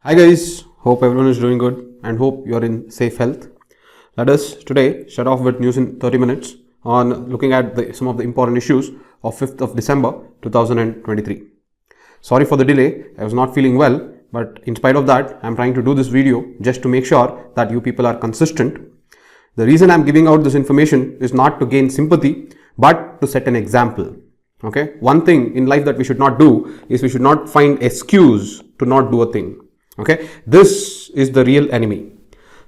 Hi guys, hope everyone is doing good and hope you are in safe health. Let us today start off with news in 30 minutes on looking at some of the important issues of 5th of December 2023. Sorry for the delay, I was not feeling well, but in spite of that, I am trying to do this video just to make sure that you people are consistent. The reason I am giving out this information is not to gain sympathy, but to set an example. Okay, one thing in life that we should not do is we should not find excuse to not do a thing. Okay, this is the real enemy.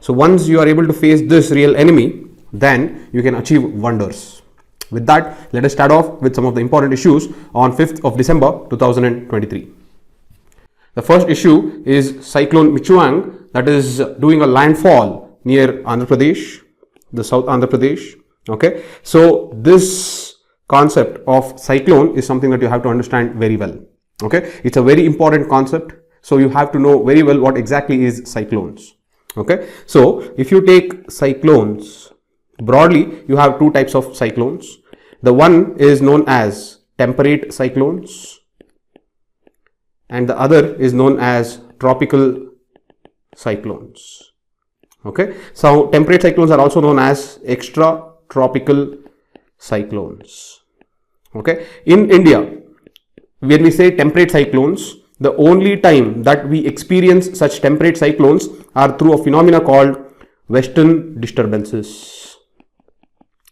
So once you are able to face this real enemy, then you can achieve wonders. With that, let us start off with some of the important issues on 5th of December 2023. The first issue is cyclone Michuang that is doing a landfall near Andhra Pradesh, the South Andhra Pradesh. Okay, so this concept of cyclone is something that you have to understand very well. Okay, it's a very important concept, so you have to know very well what exactly is cyclones. Okay, so if you take cyclones broadly, you have two types of cyclones. The one is known as temperate cyclones and the other is known as tropical cyclones. Okay, so temperate cyclones are also known as extratropical cyclones. Okay, in India, when we say temperate cyclones, the only time that we experience such temperate cyclones are through a phenomena called western disturbances.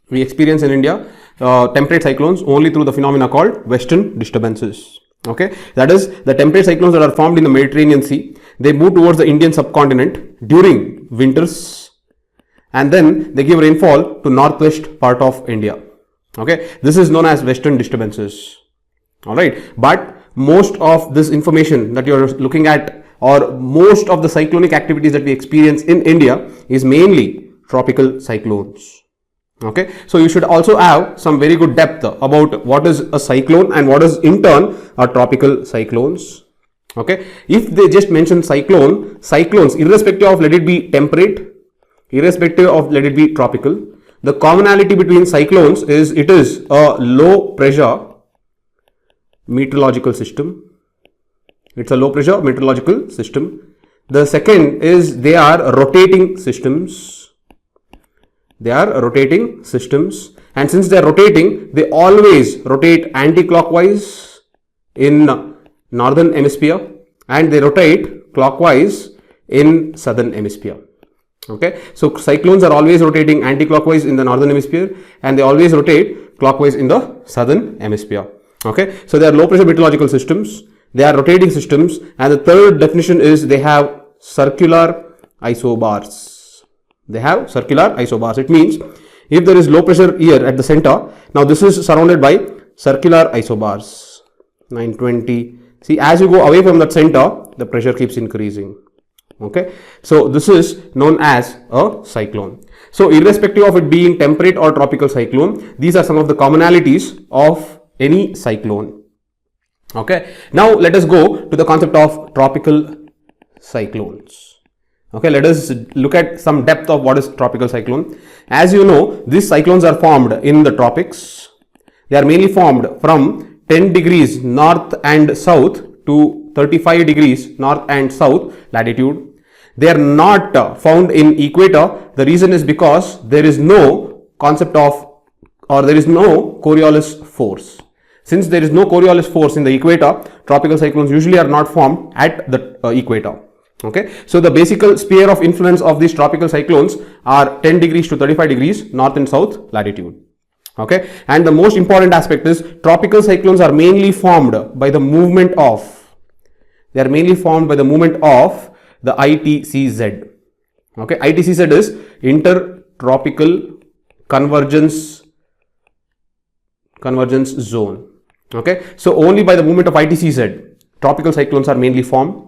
We experience in India temperate cyclones only through the phenomena called western disturbances. Okay, that is the temperate cyclones that are formed in the Mediterranean Sea. They move towards the Indian subcontinent during winters and then they give rainfall to northwest part of India. Okay, this is known as western disturbances. Alright, but most of this information that you are looking at, or most of the cyclonic activities that we experience in India, is mainly tropical cyclones. Okay, so you should also have some very good depth about what is a cyclone and what is in turn a tropical cyclones. Okay, if they just mention cyclones, irrespective of let it be temperate, irrespective of let it be tropical, the commonality between cyclones is it is a low pressure meteorological system. It's a low pressure meteorological system. The second is they are rotating systems. They are rotating systems, and since they are rotating, they always rotate anti-clockwise in northern hemisphere and they rotate clockwise in southern hemisphere. Okay, so cyclones are always rotating anti-clockwise in the northern hemisphere and they always rotate clockwise in the southern hemisphere. Okay, so they are low pressure meteorological systems, they are rotating systems, and the third definition is they have circular isobars. They have circular isobars. It means if there is low pressure here at the center, now this is surrounded by circular isobars. 920. See, as you go away from that center, the pressure keeps increasing. Okay, so this is known as a cyclone. So irrespective of it being temperate or tropical cyclone, these are some of the commonalities of any cyclone. Okay, now let us go to the concept of tropical cyclones. Okay, let us look at some depth of what is tropical cyclone. As you know, these cyclones are formed in the tropics. They are mainly formed from 10 degrees north and south to 35 degrees north and south latitude. They are not found in equator. The reason is because there is no concept of, or there is no Coriolis force. Since there is no Coriolis force in the equator, tropical cyclones usually are not formed at the equator. Okay, so the basic sphere of influence of these tropical cyclones are 10 degrees to 35 degrees north and south latitude. Okay, and the most important aspect is tropical cyclones are mainly formed by the movement of, they are mainly formed by the movement of the ITCZ. Okay, ITCZ is intertropical convergence zone. Okay, so only by the movement of ITCZ, tropical cyclones are mainly formed.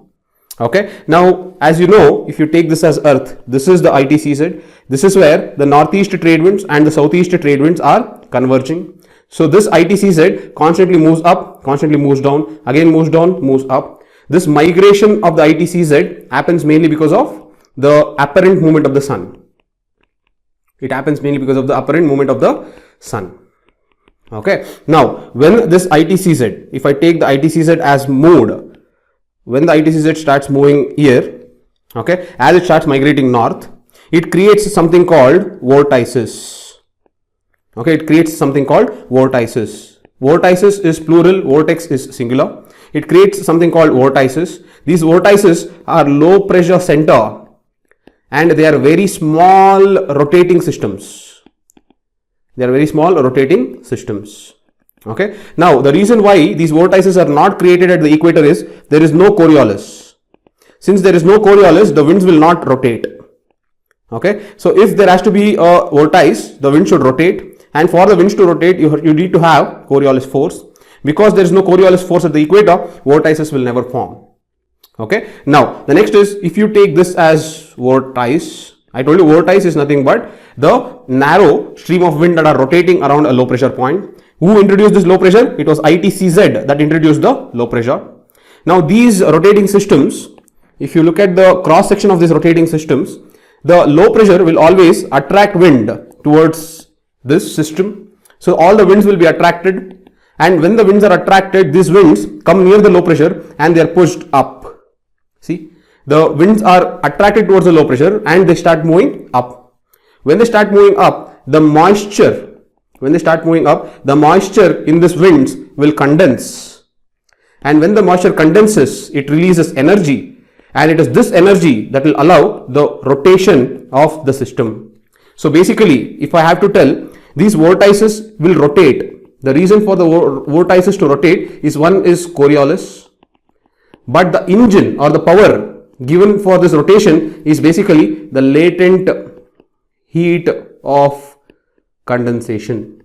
Okay, now as you know, if you take this as Earth, this is the ITCZ. This is where the northeast trade winds and the southeast trade winds are converging. So this ITCZ constantly moves up, constantly moves down, again moves down, moves up. This migration of the ITCZ happens mainly because of the apparent movement of the sun. It happens mainly because of the apparent movement of the sun. Okay, now when this ITCZ, if I take the ITCZ as mode, when the ITCZ starts moving here, okay, as it starts migrating north, it creates something called vortices. Okay, it creates something called vortices. Vortices is plural, vortex is singular. It creates something called vortices. These vortices are low pressure center and they are very small rotating systems. They are very small rotating systems. Okay. Now, the reason why these vortices are not created at the equator is there is no Coriolis. Since there is no Coriolis, the winds will not rotate. Okay. So, if there has to be a vortice, the wind should rotate, and for the winds to rotate, you need to have Coriolis force. Because there is no Coriolis force at the equator, vortices will never form. Okay. Now, the next is, if you take this as vortice, I told you vortice is nothing but the narrow stream of wind that are rotating around a low pressure point. Who introduced this low pressure? It was ITCZ that introduced the low pressure. Now, these rotating systems, if you look at the cross section of these rotating systems, the low pressure will always attract wind towards this system. So, all the winds will be attracted, and when the winds are attracted, these winds come near the low pressure and they are pushed up. See, the winds are attracted towards the low pressure and they start moving up. When they start moving up, the moisture in this winds will condense, and when the moisture condenses, it releases energy, and it is this energy that will allow the rotation of the system. So basically, if I have to tell, these vortices will rotate. The reason for the vortices to rotate is, one is Coriolis, but the engine or the power given for this rotation is basically the latent heat of condensation.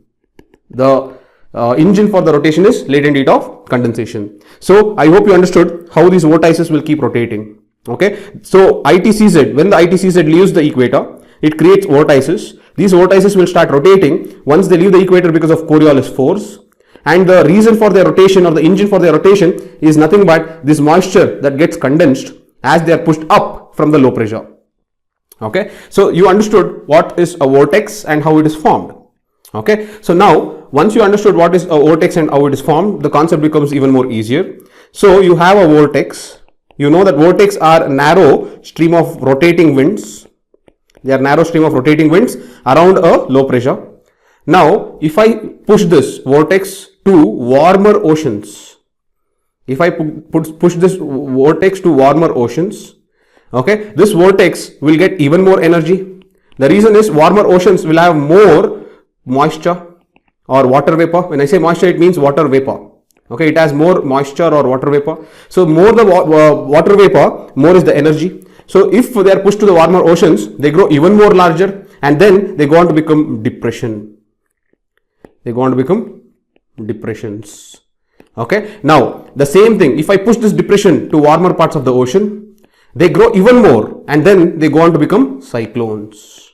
The engine for the rotation is latent heat of condensation. So I hope you understood how these vortices will keep rotating. Okay. So ITCZ, when the ITCZ leaves the equator, it creates vortices. These vortices will start rotating once they leave the equator because of Coriolis force. And the reason for their rotation, or the engine for their rotation, is nothing but this moisture that gets condensed as they are pushed up from the low pressure. Okay. So you understood what is a vortex and how it is formed. Okay. So now, once you understood what is a vortex and how it is formed, the concept becomes even more easier. So you have a vortex. You know that vortex are narrow stream of rotating winds. They are narrow stream of rotating winds around a low pressure. Now, if I push this vortex to warmer oceans, if I push this vortex to warmer oceans, okay, this vortex will get even more energy. The reason is, warmer oceans will have more moisture or water vapor. When I say moisture, it means water vapor. Okay, it has more moisture or water vapor. So more the water vapor, more is the energy. So if they are pushed to the warmer oceans, they grow even more larger, and then they go on to become depression. They go on to become depressions. Okay. Now the same thing, if I push this depression to warmer parts of the ocean, they grow even more, and then they go on to become cyclones.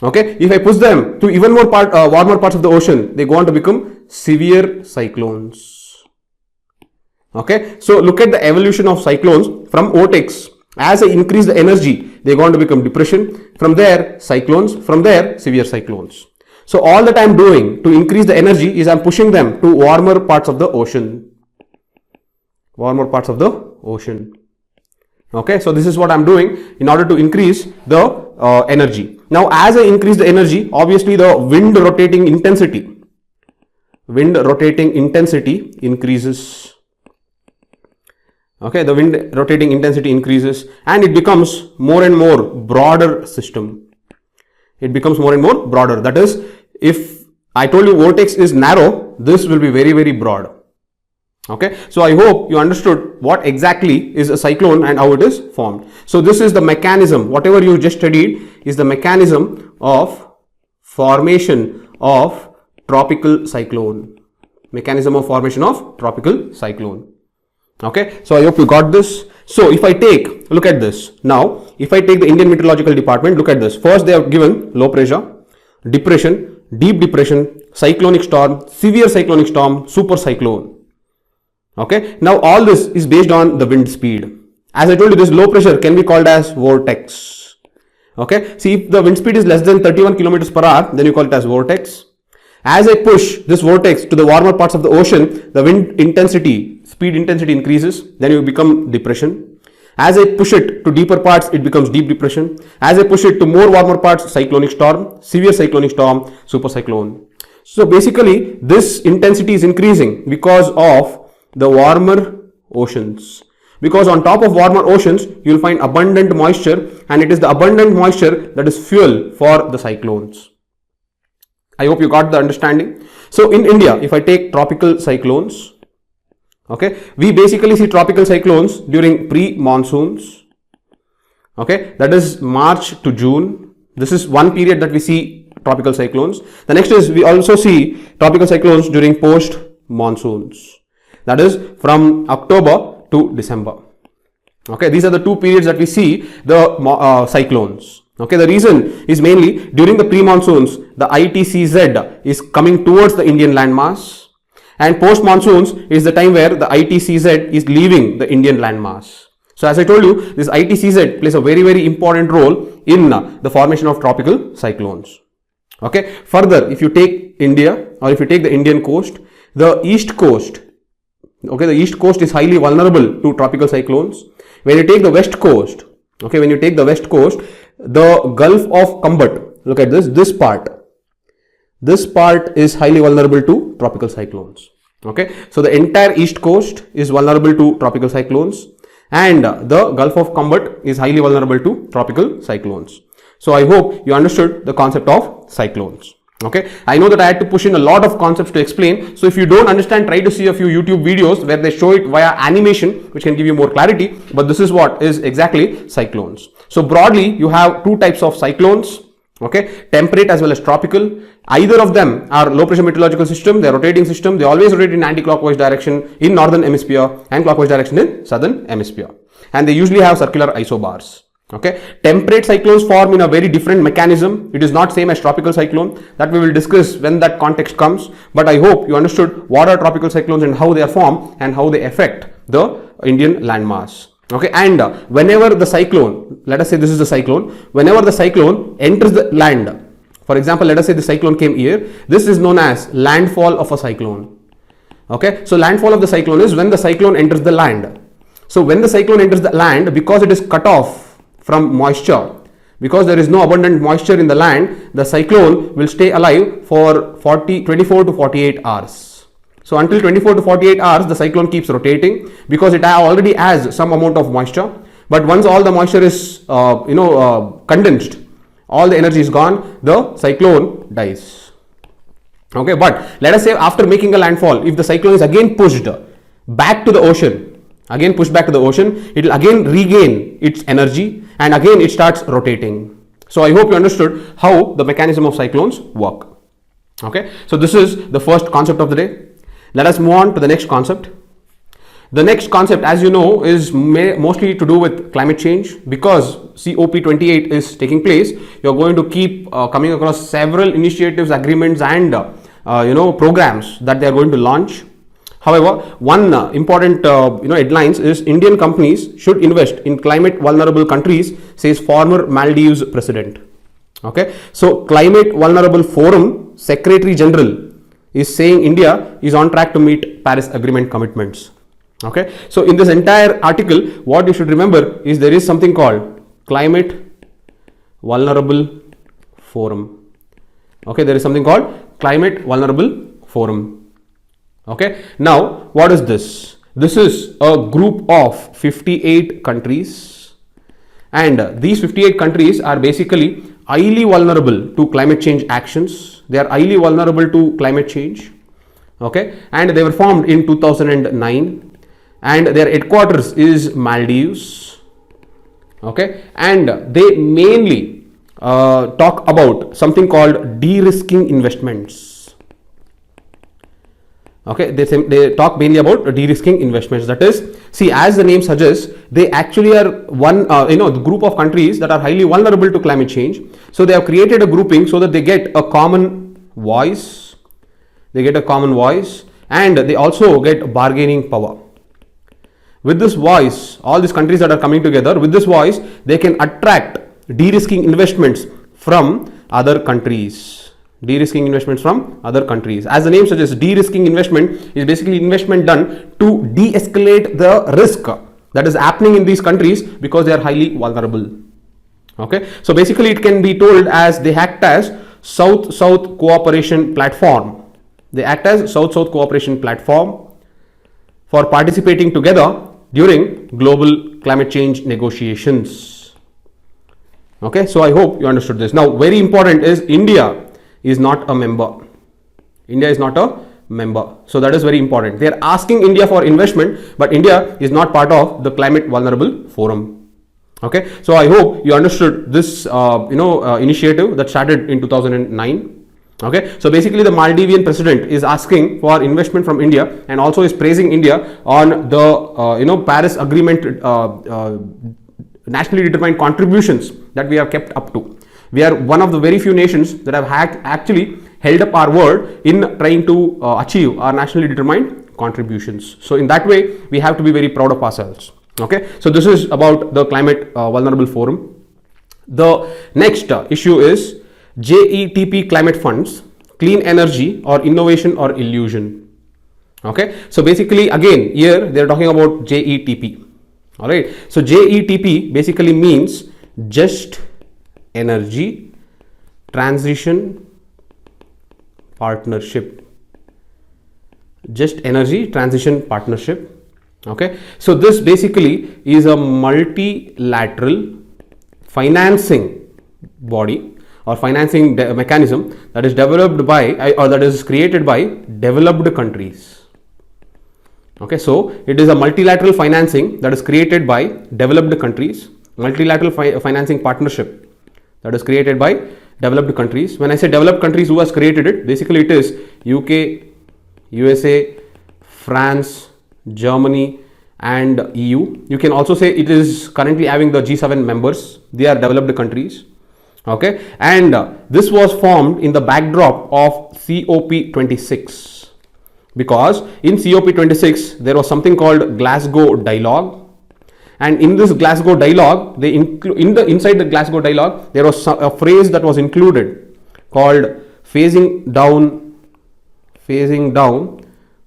Okay. If I push them to even more warmer parts of the ocean, they go on to become severe cyclones. Okay. So look at the evolution of cyclones from vortex. As I increase the energy, they go on to become depression. From there, cyclones. From there, severe cyclones. So all that I am doing to increase the energy is I am pushing them to warmer parts of the ocean. Warmer parts of the ocean. Okay, so this is what I am doing in order to increase the energy. Now, as I increase the energy, obviously the wind rotating intensity increases. Okay, the wind rotating intensity increases, and it becomes more and more broader system. It becomes more and more broader. That is, if I told you vortex is narrow, this will be very, very broad. Okay, so I hope you understood what exactly is a cyclone and how it is formed. So this is the mechanism. Whatever you just studied is the mechanism of formation of tropical cyclone. Mechanism of formation of tropical cyclone. Okay, so I hope you got this. So if I take, look at this. Now, if I take the Indian Meteorological Department, look at this. First, they have given low pressure, depression, deep depression, cyclonic storm, severe cyclonic storm, super cyclone. Okay, now all this is based on the wind speed. As I told you, this low pressure can be called as vortex. Okay, see, if the wind speed is less than 31 kilometers per hour, then you call it as vortex. As I push this vortex to the warmer parts of the ocean, the wind intensity speed intensity increases, then you become depression. As I push it to deeper parts, it becomes deep depression. As I push it to more warmer parts, cyclonic storm, severe cyclonic storm, super cyclone. So basically, this intensity is increasing because of the warmer oceans. Because on top of warmer oceans, you will find abundant moisture, and it is the abundant moisture that is fuel for the cyclones. I hope you got the understanding. So in India, if I take tropical cyclones, okay, we basically see tropical cyclones during pre-monsoons, okay, that is March to June. This is one period that we see tropical cyclones. The next is we also see tropical cyclones during post-monsoons, that is from October to December. Okay, these are the two periods that we see the cyclones. Okay, the reason is mainly during the pre-monsoons, the ITCZ is coming towards the Indian landmass, and post-monsoons is the time where the ITCZ is leaving the Indian landmass. So as I told you, this ITCZ plays a very important role in the formation of tropical cyclones. Okay, further, if you take India, or if you take the Indian coast, the east coast, okay, the east coast is highly vulnerable to tropical cyclones. When you take the west coast, okay, when you take the west coast, the Gulf of Cumberland, look at this part is highly vulnerable to tropical cyclones. Okay, so the entire east coast is vulnerable to tropical cyclones, and the Gulf of Cumberland is highly vulnerable to tropical cyclones. So I hope you understood the concept of cyclones. Okay, I know that I had to push in a lot of concepts to explain. So if you don't understand, try to see a few YouTube videos where they show it via animation, which can give you more clarity. But this is what is exactly cyclones. So broadly, you have two types of cyclones. Okay, temperate as well as tropical. Either of them are low pressure meteorological system. They are rotating system. They always rotate in anti-clockwise direction in northern hemisphere and clockwise direction in southern hemisphere. And they usually have circular isobars. Okay, temperate cyclones form in a very different mechanism. It is not same as tropical cyclone, that we will discuss when that context comes. But I hope you understood what are tropical cyclones and how they are formed and how they affect the Indian landmass. Okay, and whenever the cyclone, let us say this is the cyclone, whenever the cyclone enters the land, for example, let us say the cyclone came here, this is known as landfall of a cyclone. Okay, so landfall of the cyclone is when the cyclone enters the land. So when the cyclone enters the land, because it is cut off from moisture, because there is no abundant moisture in the land, the cyclone will stay alive for 24 to 48 hours. So until 24 to 48 hours, the cyclone keeps rotating because it already has some amount of moisture. But once all the moisture is condensed, all the energy is gone, the cyclone dies. Okay, but let us say after making a landfall, if the cyclone is again pushed back to the ocean, it will again regain its energy and again it starts rotating. So I hope you understood how the mechanism of cyclones work. Okay, so this is the first concept of the day. Let us move on to the next concept. The next concept, as you know, is mostly to do with climate change. Because COP28 is taking place, you are going to keep coming across several initiatives, agreements and programs that they are going to launch. However, one important headlines is Indian companies should invest in climate vulnerable countries, says former Maldives president. Okay, so Climate Vulnerable Forum Secretary General is saying India is on track to meet Paris Agreement commitments. Okay, so in this entire article, what you should remember is there is something called Climate Vulnerable Forum. Okay, there is something called Climate Vulnerable Forum. Okay, now what is this? This is a group of 58 countries, and these 58 countries are basically highly vulnerable to climate change actions. They are highly vulnerable to climate change. Okay, and they were formed in 2009, and their headquarters is Maldives. Okay, and they mainly talk about something called de-risking investments. Okay, they talk mainly about de-risking investments. That is, see, as the name suggests, they actually are the group of countries that are highly vulnerable to climate change. So they have created a grouping so that they get a common voice. And they also get bargaining power. With this voice, all these countries that are coming together, with this voice, they can attract de-risking investments from other countries. De-risking investments from other countries. As the name suggests, de-risking investment is basically investment done to de-escalate the risk that is happening in these countries because they are highly vulnerable. Okay, so basically it can be told as they act as South-South cooperation platform. They act as South-South cooperation platform for participating together during global climate change negotiations. Okay, so I hope you understood this. Now, very important is India is not a member. India is not a member. So that is very important. They are asking India for investment, but India is not part of the climate vulnerable forum. Okay, so I hope you understood this initiative that started in 2009. Okay, so basically the Maldivian president is asking for investment from India and also is praising India on the Paris Agreement nationally determined contributions that we have kept up to. We are one of the very few nations that have actually held up our word in trying to achieve our nationally determined contributions. So in that way, we have to be very proud of ourselves. Okay, so this is about the climate vulnerable forum. The next issue is JETP climate funds, clean energy or innovation or illusion. Okay, so basically again here they are talking about JETP. All right, so JETP basically means just energy transition partnership. Just energy transition partnership. Okay, so this basically is a multilateral financing body or financing mechanism that is developed by or that is created by developed countries. Okay, so it is a multilateral financing that is created by developed countries, multilateral financing partnership that is created by developed countries. When I say developed countries, who has created it? Basically it is UK, USA, France, Germany and EU. You can also say it is currently having the G7 members. They are developed countries. Okay, and this was formed in the backdrop of COP26, because in COP26 there was something called Glasgow Dialogue, and in this Glasgow Dialogue they inside the Glasgow Dialogue there was a phrase that was included called phasing down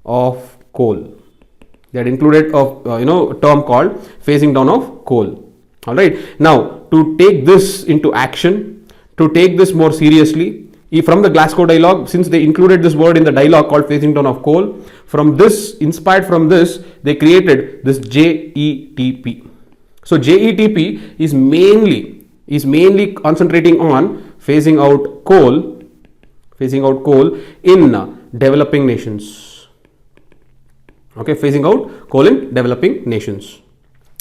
of coal. They had included a term called phasing down of coal. All right, now to take this into action, to take this more seriously, from the Glasgow Dialogue, since they included this word in the dialogue called phasing down of coal, from this, inspired from this, they created this JETP. So JETP is mainly concentrating on phasing out coal in developing nations. Okay, phasing out coal in developing nations.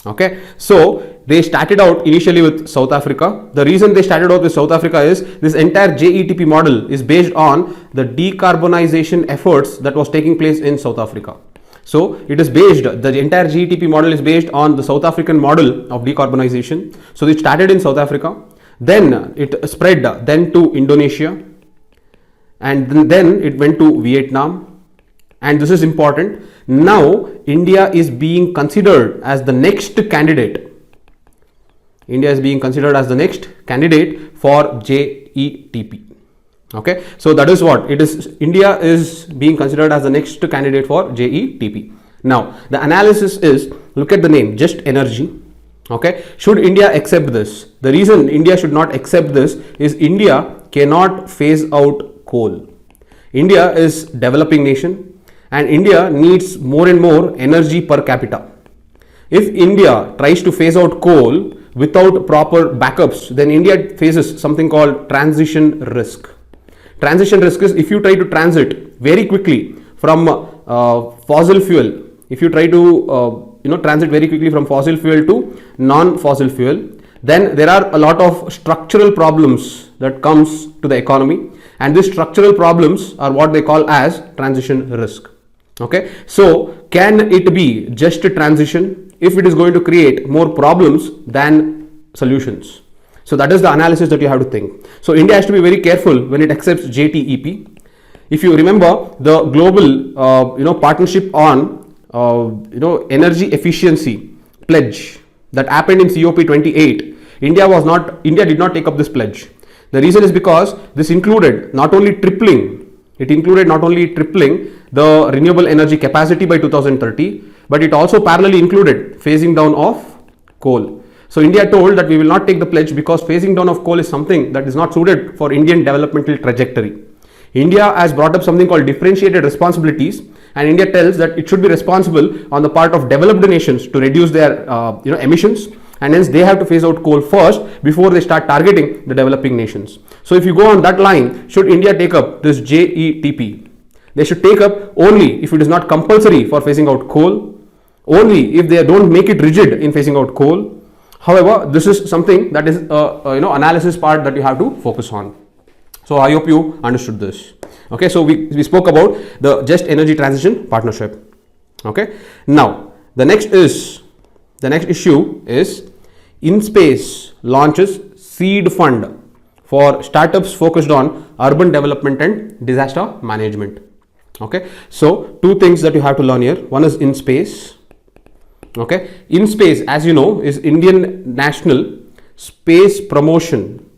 Okay, so they started out initially with South Africa. The reason they started out with South Africa is this entire JETP model is based on the decarbonization efforts that was taking place in South Africa. So it is based, the entire JETP model is based on the South African model of decarbonization. So it started in South Africa, then it spread then to Indonesia, and then it went to Vietnam. And this is important. Now India is being considered as the next candidate. India is being considered as the next candidate for JETP. Okay, so that is what it is. India is being considered as the next candidate for JETP. Now the analysis is, look at the name, just energy. Okay, should India accept this? The reason India should not accept this is India cannot phase out coal. India is developing nation, and India needs more and more energy per capita. If India tries to phase out coal without proper backups, then India faces something called transition risk. Transition risk is if you try to transit very quickly from fossil fuel, if you try to transit very quickly from fossil fuel to non-fossil fuel, then there are a lot of structural problems that comes to the economy, and these structural problems are what they call as transition risk. Okay, so can it be just a transition if it is going to create more problems than solutions? So that is the analysis that you have to think. So India has to be very careful when it accepts JETP. If you remember the global partnership on energy efficiency pledge that happened in COP28, India did not take up this pledge. The reason is because this included not only tripling the renewable energy capacity by 2030, but it also parallelly included phasing down of coal. So India told that we will not take the pledge because phasing down of coal is something that is not suited for Indian developmental trajectory. India has brought up something called differentiated responsibilities, and India tells that it should be responsible on the part of developed nations to reduce their emissions, and hence they have to phase out coal first before they start targeting the developing nations. So if you go on that line, should India take up this JETP? They should take up only if it is not compulsory for phasing out coal, only if they don't make it rigid in phasing out coal. However, this is something that is analysis part that you have to focus on. So I hope you understood this. Okay, so we spoke about the Just Energy Transition Partnership. Okay, now the next issue is InSpace launches seed fund for startups focused on urban development and disaster management. Okay, so two things that you have to learn here. One is InSpace. Okay, InSpace, as you know, is Indian National Space Promotion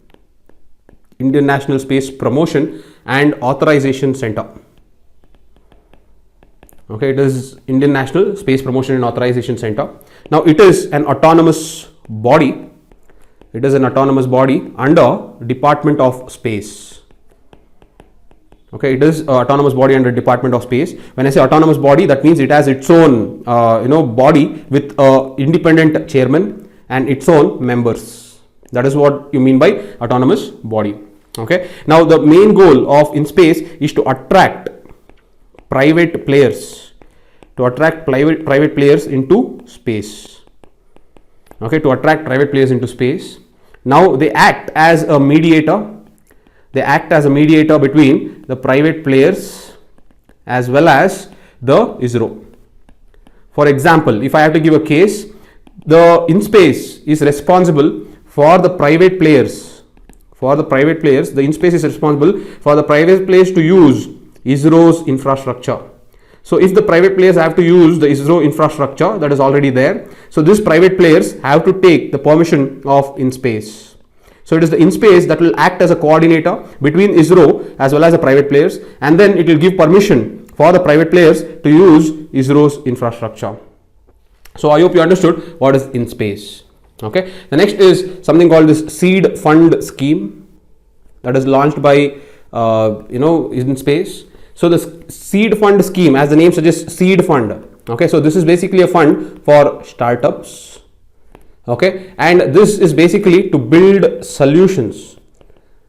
and Authorization Center. Okay, it is Indian National Space Promotion and Authorization Center. Now it is an autonomous body. It is an autonomous body under Department of Space. Okay, it is an autonomous body under Department of Space. When I say autonomous body, that means it has its own body with a independent chairman and its own members. That is what you mean by autonomous body. Okay, now the main goal of InSpace is to attract private players into space. Okay, to attract private players into space. Now they act as a mediator. They act as a mediator between the private players as well as the ISRO. For example, if I have to give a case, the InSpace is responsible for the private players. The InSpace is responsible for the private players to use ISRO's infrastructure. So if the private players have to use the ISRO infrastructure that is already there, so these private players have to take the permission of InSpace. So it is the InSpace that will act as a coordinator between ISRO as well as the private players, and then it will give permission for the private players to use ISRO's infrastructure. So I hope you understood what is InSpace. Okay, the next is something called this seed fund scheme that is launched by InSpace. So the seed fund scheme, as the name suggests, seed fund. Okay, so this is basically a fund for startups. Okay, and this is basically to build solutions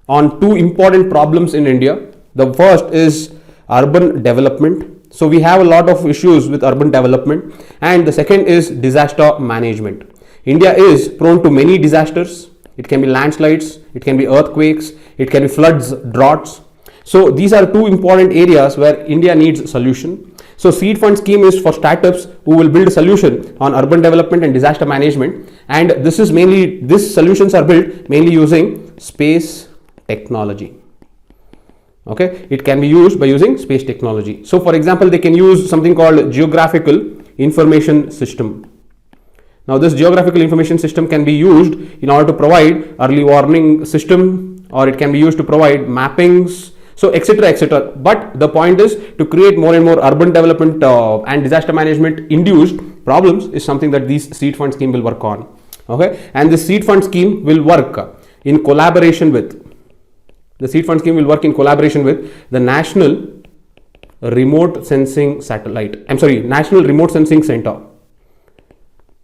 on two important problems in India. The first is urban development. So we have a lot of issues with urban development, and the second is disaster management. India is prone to many disasters. It can be landslides, it can be earthquakes, it can be floods, droughts. So these are two important areas where India needs a solution. So seed fund scheme is for startups who will build a solution on urban development and disaster management, and these solutions are built mainly using space technology. Okay, it can be used by using space technology. So for example, they can use something called geographical information system. Now this geographical information system can be used in order to provide early warning system, or it can be used to provide mappings, so etc, etc. But the point is to create more and more urban development and disaster management induced problems is something that these seed fund scheme will work on. Okay, and the seed fund scheme will work in collaboration with the National Remote Sensing Center.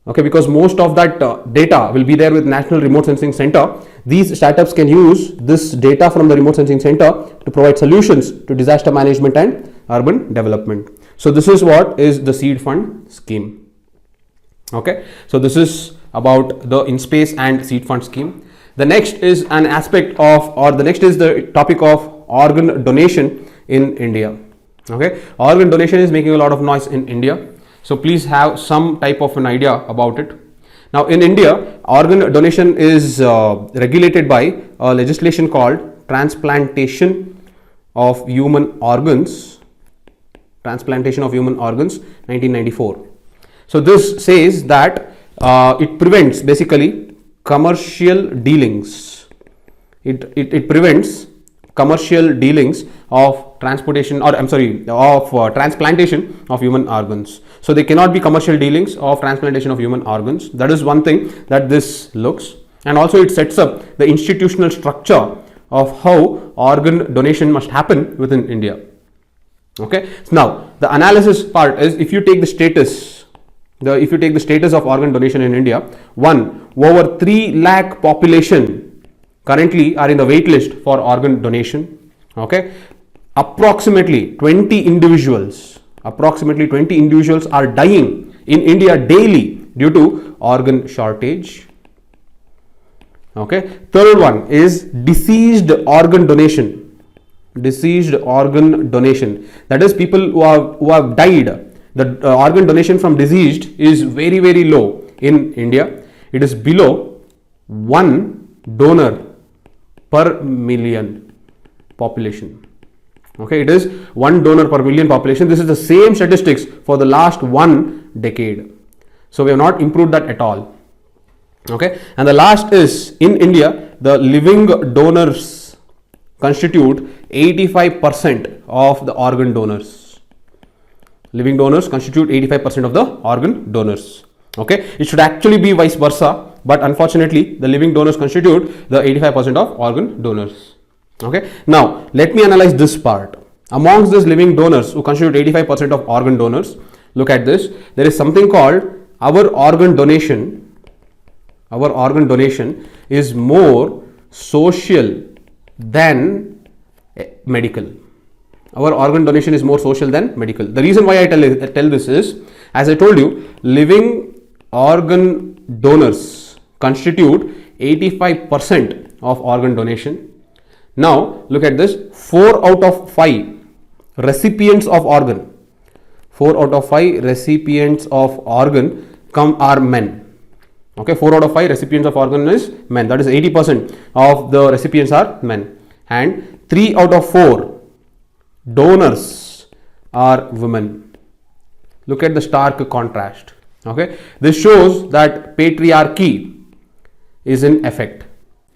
Okay, because most of that data will be there with National Remote Sensing Center. These startups can use this data from the Remote Sensing Center to provide solutions to disaster management and urban development. So this is what is the seed fund scheme. Okay, so this is about the InSpace and seed fund scheme. The next is an aspect of, or the next is the topic of organ donation in India. Okay, organ donation is making a lot of noise in India. So please have some type of an idea about it. Now in India, organ donation is regulated by a legislation called Transplantation of Human Organs, 1994. So this says that it prevents basically commercial dealings It prevents commercial dealings of transportation, or transplantation of human organs. So they cannot be commercial dealings of transplantation of human organs. That is one thing that this looks. And also it sets up the institutional structure of how organ donation must happen within India. Okay. So now the analysis part is, if you take the status of organ donation in India, over 3 lakh population currently are in the wait list for organ donation. Okay. Approximately 20 individuals are dying in India daily due to organ shortage. Okay. Third one is deceased organ donation. That is, people who have died. The organ donation from deceased is very, very low in India. It is below 1 donor per million population. Okay, it is 1 donor per million population. This is the same statistics for the last 1 decade. So we have not improved that at all. Okay, and the last is, in India, the living donors constitute 85% of the organ donors. Living donors constitute 85% of the organ donors. Okay, it should actually be vice versa, but unfortunately the living donors constitute the 85% of organ donors. Okay, now let me analyze this part. Amongst these living donors who constitute 85% of organ donors, look at this. There is something called our organ donation. Our organ donation is more social than medical. Our organ donation is more social than medical. The reason why I tell this is, as I told you, living organ donors constitute 85% of organ donation. Now look at this. 4 out of 5 recipients of organ. 4 out of 5 recipients of organ are men. Okay, 4 out of 5 recipients of organ is men. That is 80% of the recipients are men. And 3 out of 4 donors are women. Look at the stark contrast. Okay, this shows that patriarchy is in effect.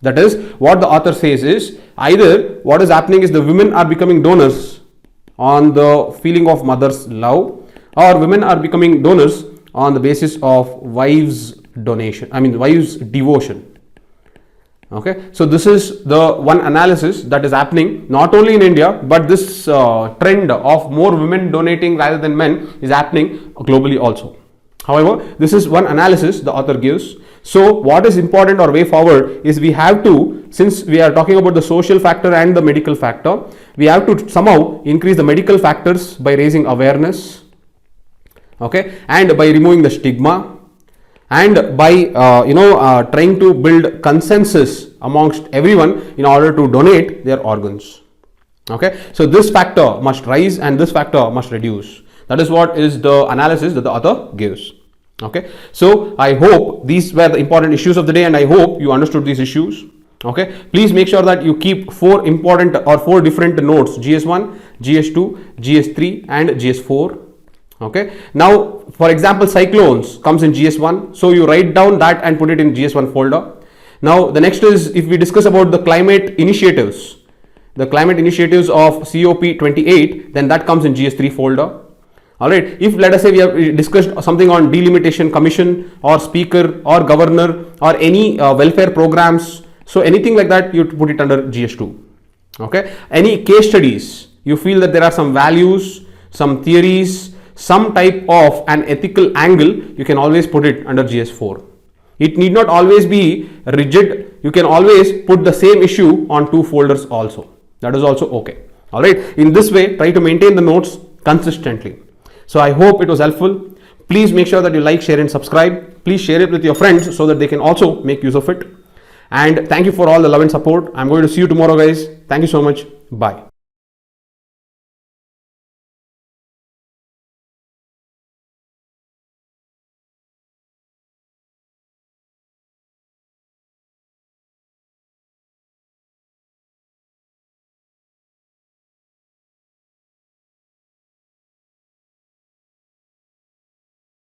That is, what the author says is, either what is happening is the women are becoming donors on the feeling of mother's love, or women are becoming donors on the basis of wives' devotion. Okay, so this is the one analysis that is happening not only in India, but this trend of more women donating rather than men is happening globally also. However, this is one analysis the author gives. So what is important or way forward is, we have to, since we are talking about the social factor and the medical factor, we have to somehow increase the medical factors by raising awareness, okay, and by removing the stigma, and by trying to build consensus amongst everyone in order to donate their organs. Okay, so this factor must rise and this factor must reduce. That is what is the analysis that the author gives. Okay, so I hope these were the important issues of the day, and I hope you understood these issues. Okay, please make sure that you keep 4 different notes: GS1, GS2, GS3 and GS4. Okay, now for example, cyclones comes in GS1, so you write down that and put it in GS1 folder. Now the next is, if we discuss about the climate initiatives of COP28, then that comes in GS3 folder. Alright, if let us say we have discussed something on delimitation commission or speaker or governor or any welfare programs, so anything like that, you put it under GS2. Okay, any case studies, you feel that there are some values, some theories, some type of an ethical angle, you can always put it under GS4. It need not always be rigid. You can always put the same issue on 2 folders also. That is also okay. Alright, in this way, try to maintain the notes consistently. So I hope it was helpful. Please make sure that you like, share and subscribe. Please share it with your friends so that they can also make use of it. And thank you for all the love and support. I'm going to see you tomorrow, guys. Thank you so much. Bye.